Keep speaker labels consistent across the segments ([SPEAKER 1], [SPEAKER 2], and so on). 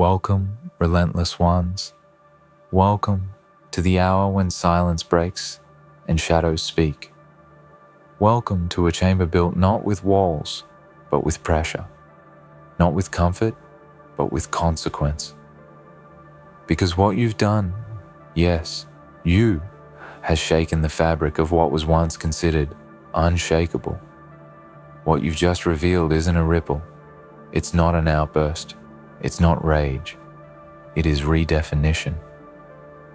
[SPEAKER 1] Welcome, relentless ones. Welcome to the hour when silence breaks and shadows speak. Welcome to a chamber built not with walls, but with pressure. Not with comfort, but with consequence. Because what you've done, yes, you, has shaken the fabric of what was once considered unshakable. What you've just revealed isn't a ripple. It's not an outburst. It's not rage. It is redefinition.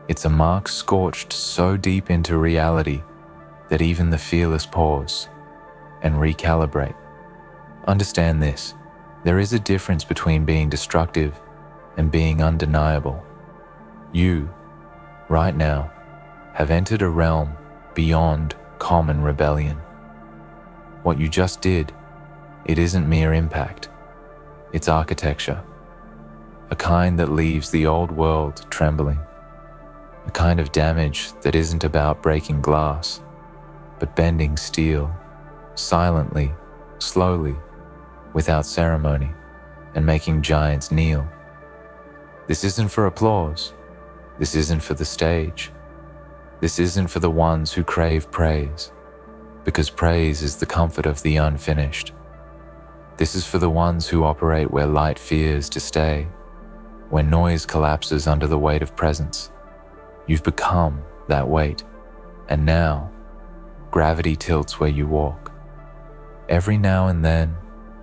[SPEAKER 1] It's a mark scorched so deep into reality that even the fearless pause and recalibrate. Understand this. There is a difference between being destructive and being undeniable. You, right now, have entered a realm beyond common rebellion. What you just did, it isn't mere impact. It's architecture. A kind that leaves the old world trembling. A kind of damage that isn't about breaking glass, but bending steel, silently, slowly, without ceremony, and making giants kneel. This isn't for applause. This isn't for the stage. This isn't for the ones who crave praise, because praise is the comfort of the unfinished. This is for the ones who operate where light fears to stay, where noise collapses under the weight of presence. You've become that weight, and now, gravity tilts where you walk. Every now and then,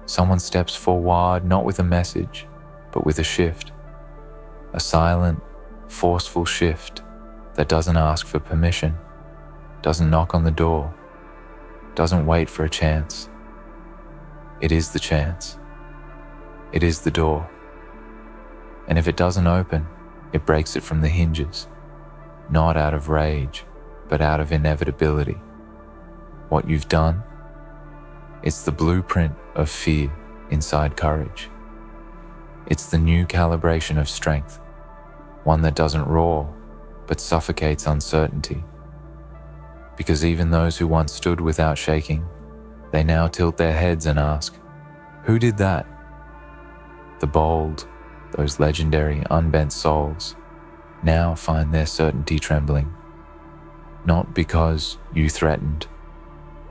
[SPEAKER 1] someone steps forward not with a message, but with a shift. A silent, forceful shift that doesn't ask for permission, doesn't knock on the door, doesn't wait for a chance. It is the chance. It is the door. And if it doesn't open, it breaks it from the hinges, not out of rage, but out of inevitability. What you've done, it's the blueprint of fear inside courage. It's the new calibration of strength, one that doesn't roar, but suffocates uncertainty. Because even those who once stood without shaking, they now tilt their heads and ask, who did that? The bold, those legendary unbent souls, now find their certainty trembling, not because you threatened,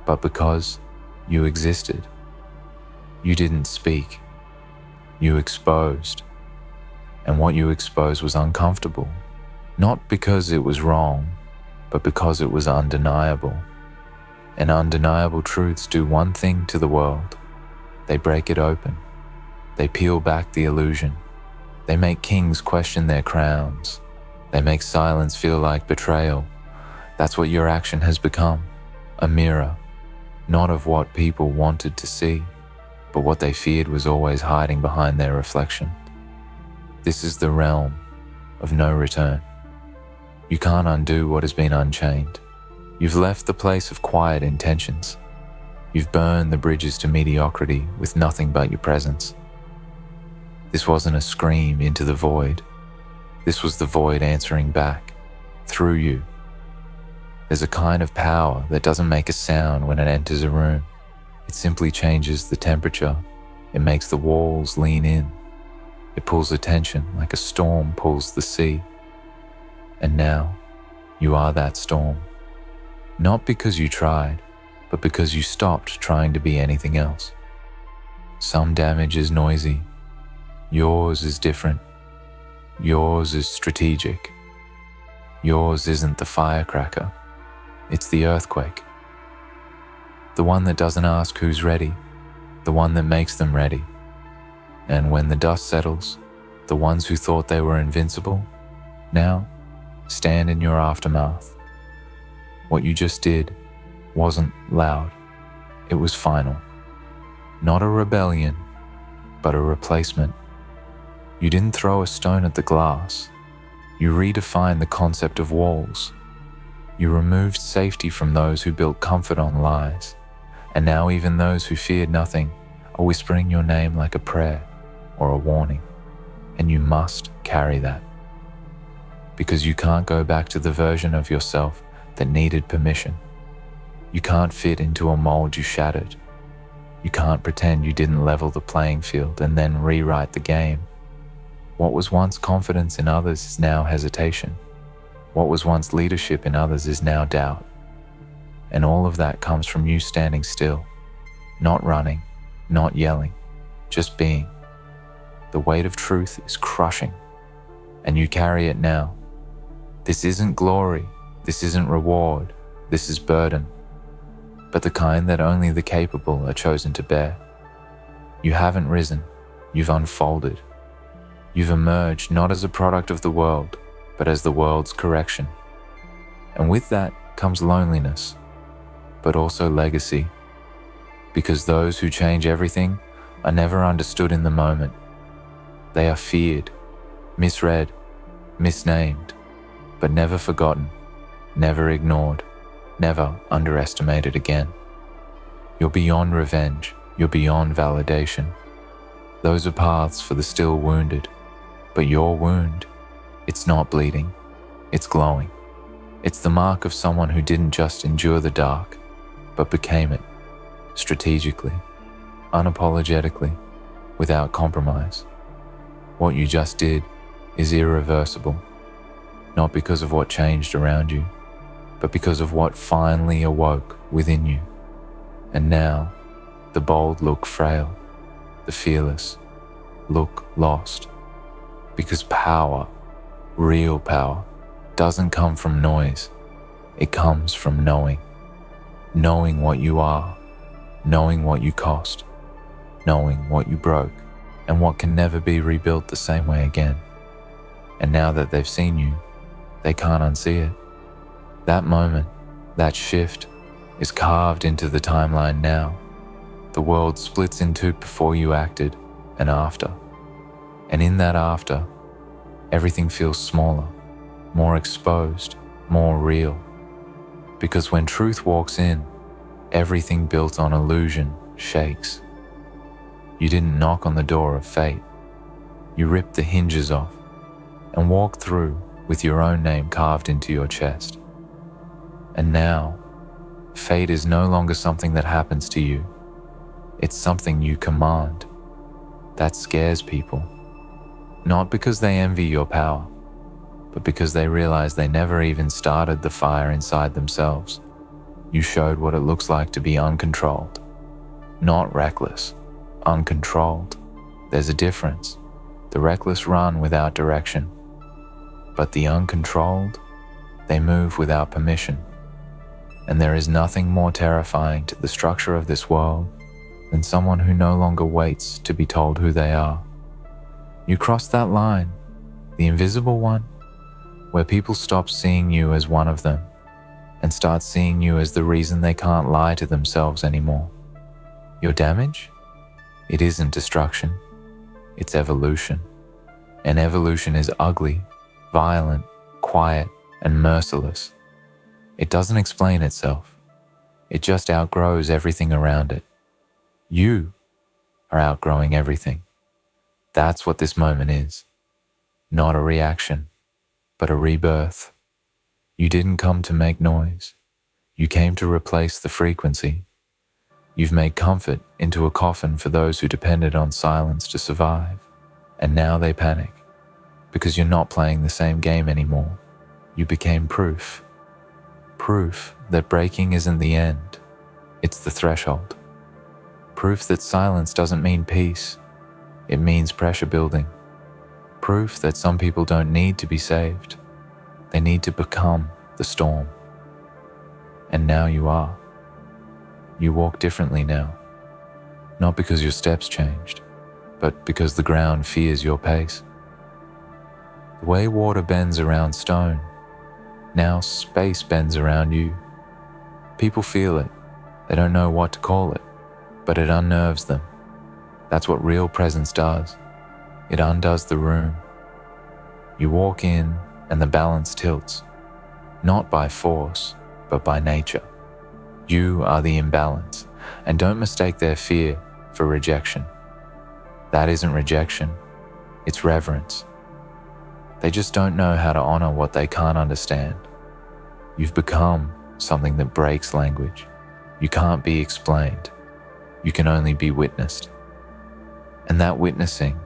[SPEAKER 1] but because you existed. You didn't speak. You exposed. And what you exposed was uncomfortable, not because it was wrong, but because it was undeniable. And undeniable truths do one thing to the world. They break it open. They peel back the illusion. They make kings question their crowns. They make silence feel like betrayal. That's what your action has become. A mirror, not of what people wanted to see, but what they feared was always hiding behind their reflection. This is the realm of no return. You can't undo what has been unchained. You've left the place of quiet intentions. You've burned the bridges to mediocrity with nothing but your presence. This wasn't a scream into the void. This was the void answering back, through you. There's a kind of power that doesn't make a sound when it enters a room. It simply changes the temperature. It makes the walls lean in. It pulls attention like a storm pulls the sea. And now, you are that storm. Not because you tried, but because you stopped trying to be anything else. Some damage is noisy. Yours is different. Yours is strategic. Yours isn't the firecracker. It's the earthquake. The one that doesn't ask who's ready. The one that makes them ready. And when the dust settles, the ones who thought they were invincible, now stand in your aftermath. What you just did wasn't loud. It was final. Not a rebellion, but a replacement. You didn't throw a stone at the glass. You redefined the concept of walls. You removed safety from those who built comfort on lies. And now even those who feared nothing are whispering your name like a prayer or a warning. And you must carry that. Because you can't go back to the version of yourself that needed permission. You can't fit into a mold you shattered. You can't pretend you didn't level the playing field and then rewrite the game. What was once confidence in others is now hesitation. What was once leadership in others is now doubt. And all of that comes from you standing still, not running, not yelling, just being. The weight of truth is crushing, and you carry it now. This isn't glory, this isn't reward, this is burden, but the kind that only the capable are chosen to bear. You haven't risen, you've unfolded. You've emerged not as a product of the world, but as the world's correction. And with that comes loneliness, but also legacy, because those who change everything are never understood in the moment. They are feared, misread, misnamed, but never forgotten, never ignored, never underestimated again. You're beyond revenge, you're beyond validation. Those are paths for the still wounded, but your wound, it's not bleeding, it's glowing. It's the mark of someone who didn't just endure the dark, but became it, strategically, unapologetically, without compromise. What you just did is irreversible, not because of what changed around you, but because of what finally awoke within you. And now, the bold look frail, the fearless look lost, because power, real power, doesn't come from noise, it comes from knowing. Knowing what you are, knowing what you cost, knowing what you broke, and what can never be rebuilt the same way again. And now that they've seen you, they can't unsee it. That moment, that shift, is carved into the timeline now. The world splits in two before you acted and after. And in that after, everything feels smaller, more exposed, more real. Because when truth walks in, everything built on illusion shakes. You didn't knock on the door of fate. You ripped the hinges off and walked through with your own name carved into your chest. And now, fate is no longer something that happens to you. It's something you command. That scares people. Not because they envy your power, but because they realize they never even started the fire inside themselves. You showed what it looks like to be uncontrolled. Not reckless, uncontrolled. There's a difference. The reckless run without direction. But the uncontrolled, they move without permission. And there is nothing more terrifying to the structure of this world than someone who no longer waits to be told who they are. You cross that line, the invisible one, where people stop seeing you as one of them and start seeing you as the reason they can't lie to themselves anymore. Your damage? It isn't destruction, it's evolution. And evolution is ugly, violent, quiet, and merciless. It doesn't explain itself. It just outgrows everything around it. You are outgrowing everything. That's what this moment is. Not a reaction, but a rebirth. You didn't come to make noise. You came to replace the frequency. You've made comfort into a coffin for those who depended on silence to survive. And now they panic, because you're not playing the same game anymore. You became proof. Proof that breaking isn't the end, it's the threshold. Proof that silence doesn't mean peace, it means pressure building. Proof that some people don't need to be saved, they need to become the storm. And now you are. You walk differently now, not because your steps changed, but because the ground fears your pace. The way water bends around stone, now space bends around you. People feel it. They don't know what to call it, but it unnerves them. That's what real presence does. It undoes the room. You walk in and the balance tilts, not by force, but by nature. You are the imbalance, and don't mistake their fear for rejection. That isn't rejection, it's reverence. They just don't know how to honor what they can't understand. You've become something that breaks language. You can't be explained. You can only be witnessed. And that witnessing,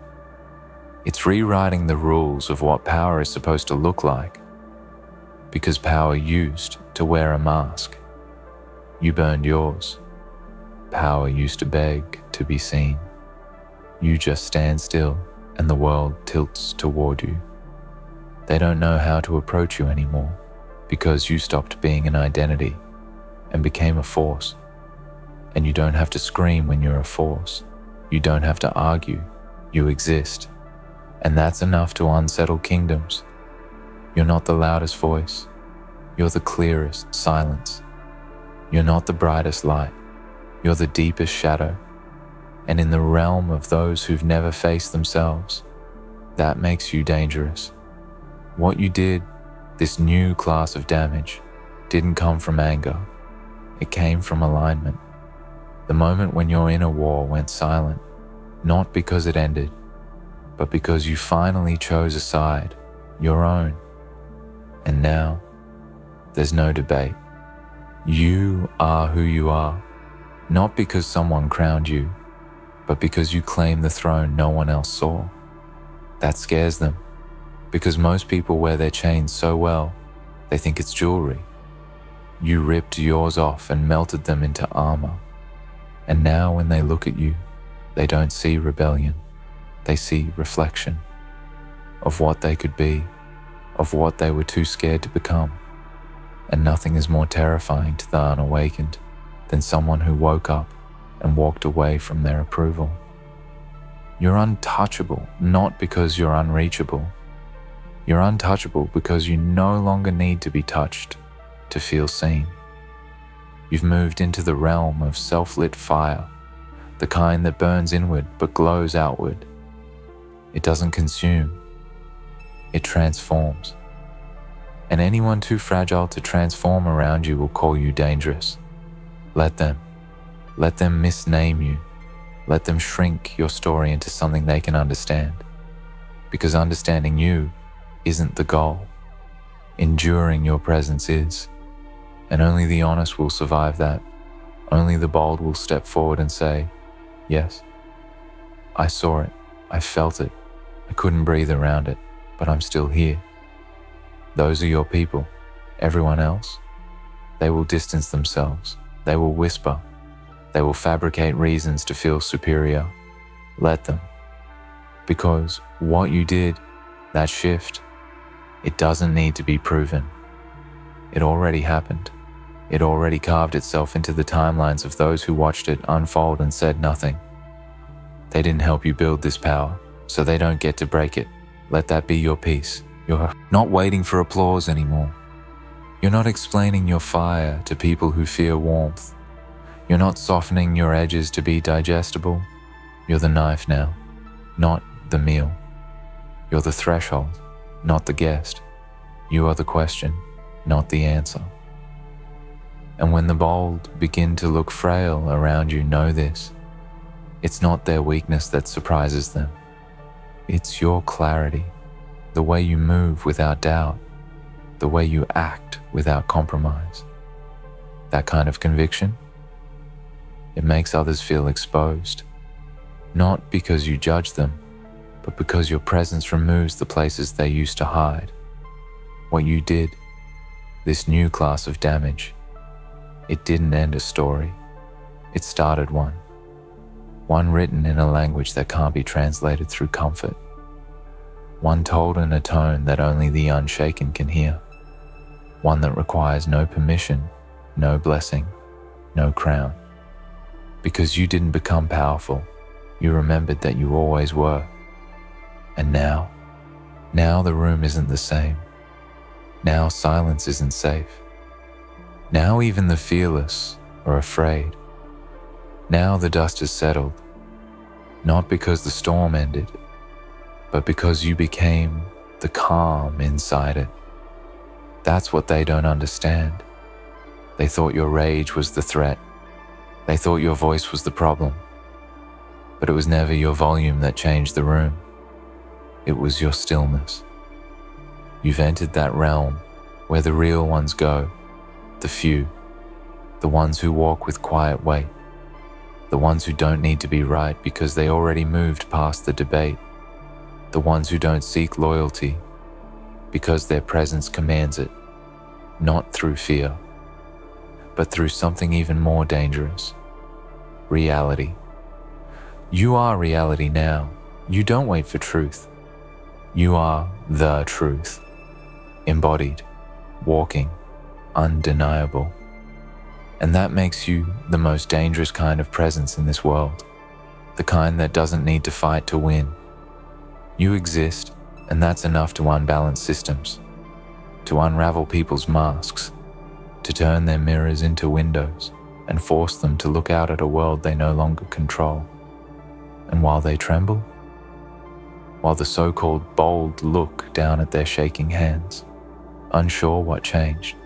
[SPEAKER 1] It's rewriting the rules of what power is supposed to look like, because power used to wear a mask. You burned yours. Power used to beg to be seen. You just stand still and the world tilts toward you. They don't know how to approach you anymore because you stopped being an identity and became a force. And you don't have to scream when you're a force. You don't have to argue. You exist. And that's enough to unsettle kingdoms. You're not the loudest voice. You're the clearest silence. You're not the brightest light. You're the deepest shadow. And in the realm of those who've never faced themselves, that makes you dangerous. What you did, this new class of damage, didn't come from anger. It came from alignment. The moment when your inner war went silent, not because it ended, but because you finally chose a side, your own. And now, there's no debate. You are who you are, not because someone crowned you, but because you claim the throne no one else saw. That scares them, because most people wear their chains so well, they think it's jewelry. You ripped yours off and melted them into armor. And now when they look at you, they don't see rebellion. They see reflection of what they could be, of what they were too scared to become. And nothing is more terrifying to the unawakened than someone who woke up and walked away from their approval. You're untouchable, not because you're unreachable. You're untouchable because you no longer need to be touched to feel seen. You've moved into the realm of self-lit fire, the kind that burns inward but glows outward. It doesn't consume, it transforms. And anyone too fragile to transform around you will call you dangerous. Let them misname you. Let them shrink your story into something they can understand. Because understanding you isn't the goal. Enduring your presence is. And only the honest will survive that. Only the bold will step forward and say, yes, I saw it, I felt it, I couldn't breathe around it, but I'm still here. Those are your people. Everyone else, they will distance themselves. They will whisper. They will fabricate reasons to feel superior. Let them. Because what you did, that shift, it doesn't need to be proven. It already happened. It already carved itself into the timelines of those who watched it unfold and said nothing. They didn't help you build this power, so they don't get to break it. Let that be your peace. You're not waiting for applause anymore. You're not explaining your fire to people who fear warmth. You're not softening your edges to be digestible. You're the knife now, not the meal. You're the threshold, not the guest. You are the question, not the answer. And when the bold begin to look frail around you, know this. It's not their weakness that surprises them. It's your clarity, the way you move without doubt, the way you act without compromise. That kind of conviction, it makes others feel exposed, not because you judge them, but because your presence removes the places they used to hide. What you did, this new class of damage, it didn't end a story. It started one. One written in a language that can't be translated through comfort. One told in a tone that only the unshaken can hear. One that requires no permission, no blessing, no crown. Because you didn't become powerful, you remembered that you always were. And now the room isn't the same. Now silence isn't safe. Now even the fearless are afraid. Now the dust has settled, not because the storm ended, but because you became the calm inside it. That's what they don't understand. They thought your rage was the threat. They thought your voice was the problem. But it was never your volume that changed the room. It was your stillness. You've entered that realm where the real ones go, the few, the ones who walk with quiet weight, the ones who don't need to be right because they already moved past the debate. the ones who don't seek loyalty because their presence commands it, not through fear, but through something even more dangerous: reality. You are reality now. You don't wait for truth. You are the truth, embodied, walking, undeniable. And that makes you the most dangerous kind of presence in this world, the kind that doesn't need to fight to win. You exist, and that's enough to unbalance systems, to unravel people's masks, to turn their mirrors into windows and force them to look out at a world they no longer control. And while they tremble, while the so-called bold look down at their shaking hands, unsure what changed,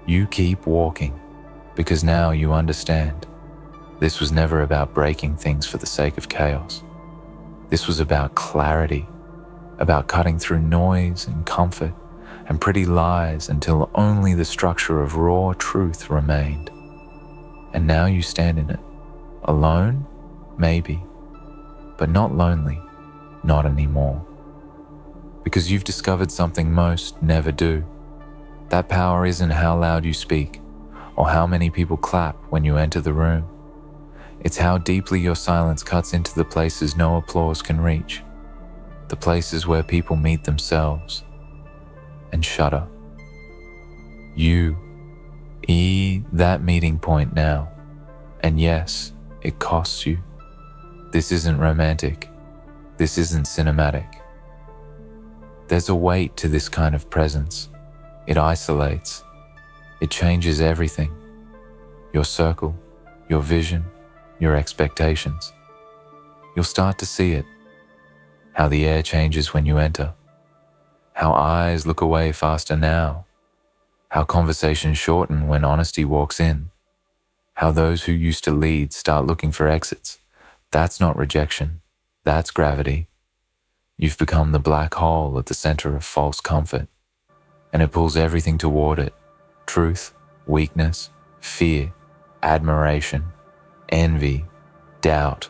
[SPEAKER 1] you keep walking, because now you understand. This was never about breaking things for the sake of chaos. This was about clarity, about cutting through noise and comfort and pretty lies until only the structure of raw truth remained. And now you stand in it, alone, maybe, but not lonely, not anymore. Because you've discovered something most never do. That power isn't how loud you speak or how many people clap when you enter the room. It's how deeply your silence cuts into the places no applause can reach, the places where people meet themselves and shudder. You, that meeting point now. And yes, it costs you. This isn't romantic. This isn't cinematic. There's a weight to this kind of presence. It isolates. It changes everything. Your circle, your vision, your expectations. You'll start to see it. How the air changes when you enter. How eyes look away faster now. How conversations shorten when honesty walks in. How those who used to lead start looking for exits. That's not rejection. That's gravity. You've become the black hole at the center of false comfort, and it pulls everything toward it. Truth, weakness, fear, admiration, envy, doubt,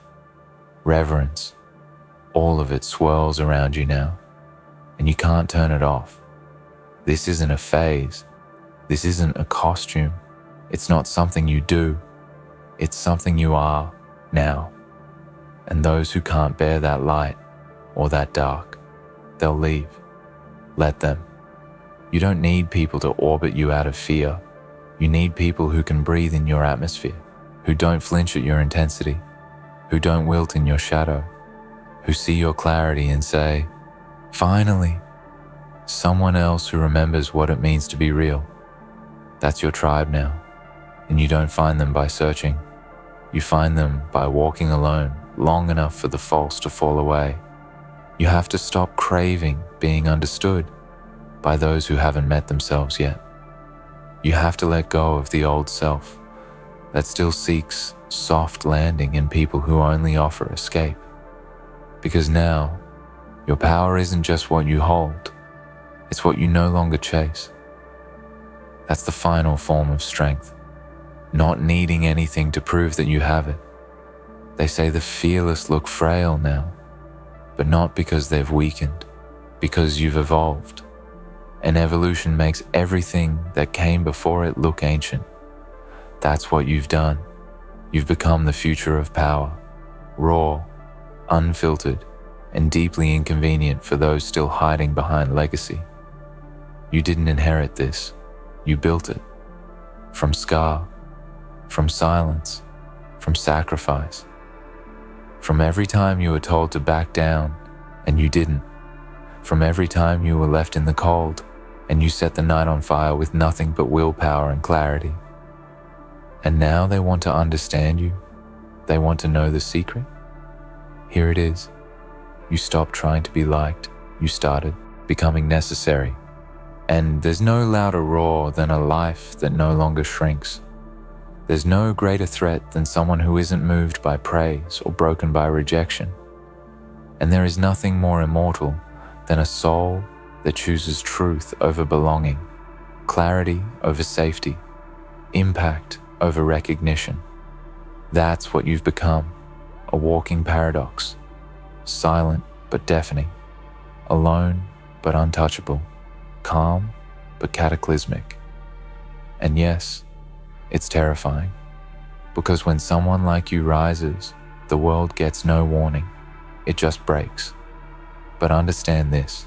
[SPEAKER 1] reverence. All of it swirls around you now, and you can't turn it off. This isn't a phase. This isn't a costume. It's not something you do. It's something you are now. And those who can't bear that light or that dark, they'll leave. Let them. You don't need people to orbit you out of fear. You need people who can breathe in your atmosphere, who don't flinch at your intensity, who don't wilt in your shadow, who see your clarity and say, finally, someone else who remembers what it means to be real. That's your tribe now, and you don't find them by searching. You find them by walking alone long enough for the false to fall away. You have to stop craving being understood by those who haven't met themselves yet. You have to let go of the old self that still seeks soft landing in people who only offer escape. Because now, your power isn't just what you hold, it's what you no longer chase. That's the final form of strength, not needing anything to prove that you have it. They say the fearless look frail now, but not because they've weakened, because you've evolved. And evolution makes everything that came before it look ancient. That's what you've done. You've become the future of power, raw, unfiltered, and deeply inconvenient for those still hiding behind legacy. You didn't inherit this. You built it. From scar, from silence, from sacrifice. From every time you were told to back down, and you didn't. From every time you were left in the cold, and you set the night on fire with nothing but willpower and clarity. And now they want to understand you. They want to know the secret. Here it is. You stopped trying to be liked. You started becoming necessary. And there's no louder roar than a life that no longer shrinks. There's no greater threat than someone who isn't moved by praise or broken by rejection. And there is nothing more immortal than a soul that chooses truth over belonging, clarity over safety, impact over recognition. That's what you've become, a walking paradox, silent but deafening, alone but untouchable, calm but cataclysmic. And yes, it's terrifying, because when someone like you rises, the world gets no warning, it just breaks. But understand this,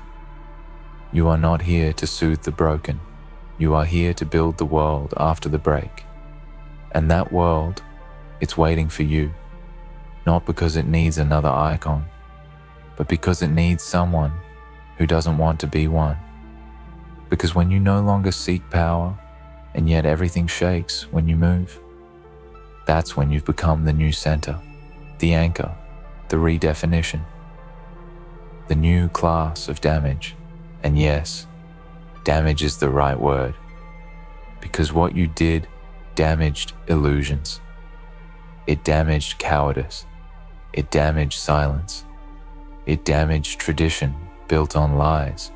[SPEAKER 1] you are not here to soothe the broken, you are here to build the world after the break. And that world, it's waiting for you, not because it needs another icon, but because it needs someone who doesn't want to be one. Because when you no longer seek power, and yet everything shakes when you move, that's when you've become the new center, the anchor, the redefinition, the new class of damage. And yes, damage is the right word, because what you did damaged illusions. It damaged cowardice. It damaged silence. It damaged tradition built on lies.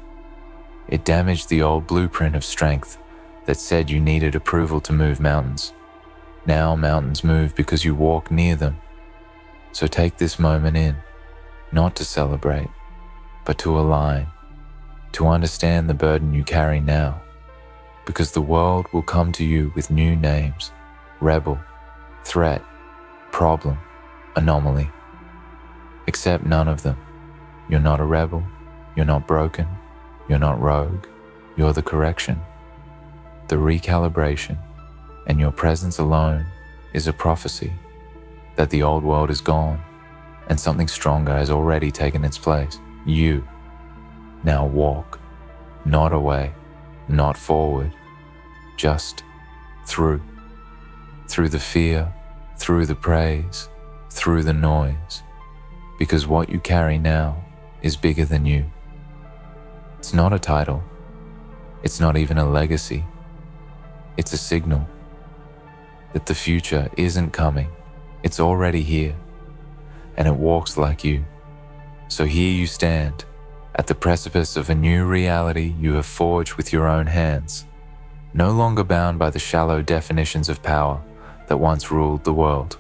[SPEAKER 1] It damaged the old blueprint of strength that said you needed approval to move mountains. Now mountains move because you walk near them. So take this moment in, not to celebrate, but to align, to understand the burden you carry now, because the world will come to you with new names: rebel, threat, problem, anomaly. Accept none of them. You're not a rebel, you're not broken, you're not rogue, you're the correction, the recalibration, and your presence alone is a prophecy that the old world is gone and something stronger has already taken its place. You now walk, not away, not forward, just through the fear, through the praise, through the noise, because what you carry now is bigger than you. It's not a title, it's not even a legacy, it's a signal that the future isn't coming, it's already here, and it walks like you. So here you stand, at the precipice of a new reality you have forged with your own hands, no longer bound by the shallow definitions of power that once ruled the world.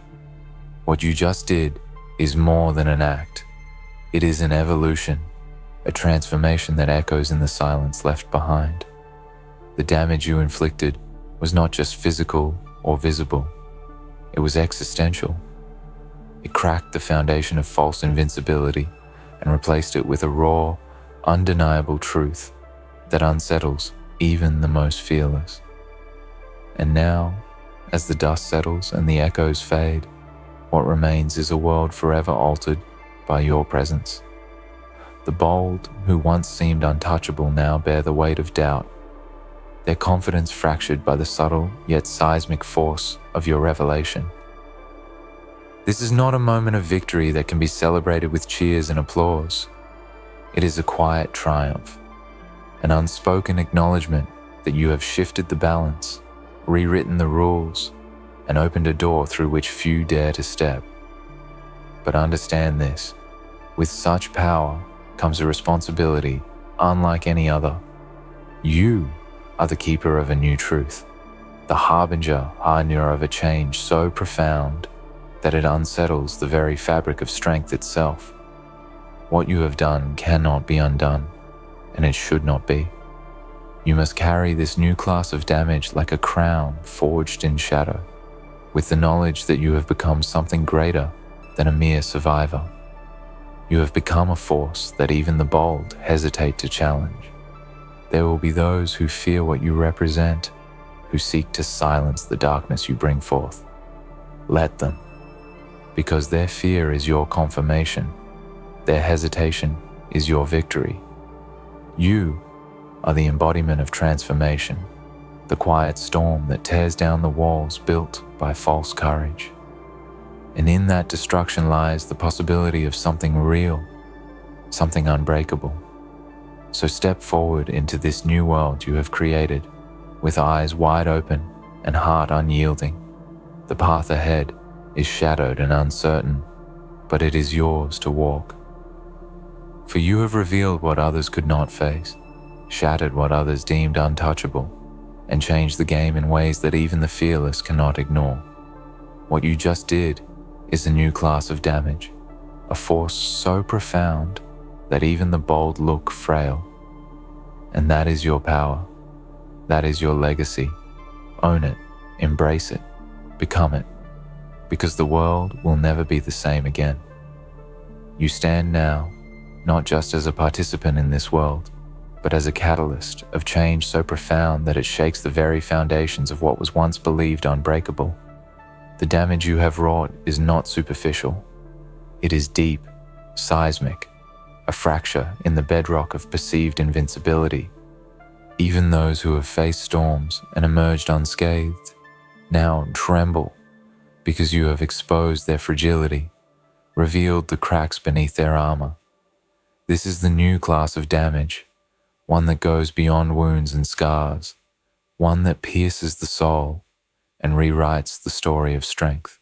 [SPEAKER 1] What you just did is more than an act. It is an evolution, a transformation that echoes in the silence left behind. The damage you inflicted was not just physical or visible, it was existential. It cracked the foundation of false invincibility and replaced it with a raw, undeniable truth that unsettles even the most fearless. And now, as the dust settles and the echoes fade, what remains is a world forever altered by your presence. The bold, who once seemed untouchable, now bear the weight of doubt, their confidence fractured by the subtle yet seismic force of your revelation. This is not a moment of victory that can be celebrated with cheers and applause. It is a quiet triumph, an unspoken acknowledgement that you have shifted the balance, rewritten the rules, and opened a door through which few dare to step. But understand this, with such power comes a responsibility unlike any other. You are the keeper of a new truth, the harbinger of a change so profound that it unsettles the very fabric of strength itself. What you have done cannot be undone, and it should not be. You must carry this new class of damage like a crown forged in shadow, with the knowledge that you have become something greater than a mere survivor. You have become a force that even the bold hesitate to challenge. There will be those who fear what you represent, who seek to silence the darkness you bring forth. Let them, because their fear is your confirmation, their hesitation is your victory. You are the embodiment of transformation, the quiet storm that tears down the walls built by false courage. And in that destruction lies the possibility of something real, something unbreakable. So step forward into this new world you have created, with eyes wide open and heart unyielding. The path ahead is shadowed and uncertain, but it is yours to walk. For you have revealed what others could not face, shattered what others deemed untouchable, and changed the game in ways that even the fearless cannot ignore. What you just did is a new class of damage, a force so profound that even the bold look frail. And that is your power. That is your legacy. Own it, embrace it, become it, because the world will never be the same again. You stand now, not just as a participant in this world, but as a catalyst of change so profound that it shakes the very foundations of what was once believed unbreakable. The damage you have wrought is not superficial. It is deep, seismic, a fracture in the bedrock of perceived invincibility. Even those who have faced storms and emerged unscathed now tremble because you have exposed their fragility, revealed the cracks beneath their armor. This is the new class of damage, one that goes beyond wounds and scars, one that pierces the soul and rewrites the story of strength.